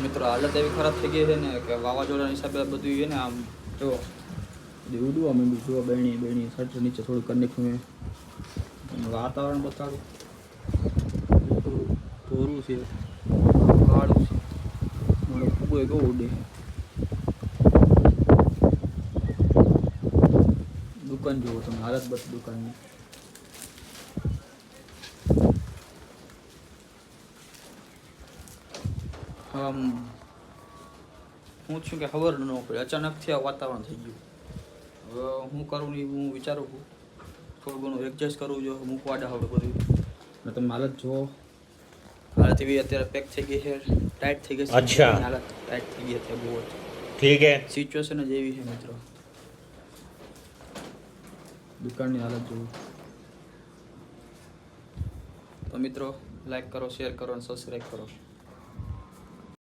મિત્રો હાલત એવી ખરાબ થઈ ગઈ છે ને કે વાવાઝોડાના હિસાબે બધું છે ને આમ જો બધું ઉડવા માંડ્યું. જો બેણી શટર નીચે થોડું કરી નાખ્યું મેં. વાતાવરણ બતાડું ધોરું છે, કાળું છે, મારો ફૂગો કેવો ઉડે. દુકાન જુઓ તમે, હાલત બસ દુકાનની. આમ હું છું કે ખબર ન પડે, અચાનકથી આ વાતાવરણ થઈ ગયું. હવે હું કરું ને હું વિચારું છું થોડું ઘણું એડજસ્ટ કરવું જોઈએ, મૂકવા દે હવે બધું. અને તમે હાલત જુઓ, હાલત એવી અત્યારે પેક થઈ ગઈ છે, ટાઈટ થઈ ગઈ છે. અચ્છા, હાલત ટાઈટ થઈ ગઈ છે બહુ જ. ઠીક હે. સિચ્યુએશન જ એવી છે મિત્રો. દુકાનની હાલત જોવું. તો મિત્રો લાઈક કરો, શેર કરો અને સબસ્ક્રાઈબ કરો.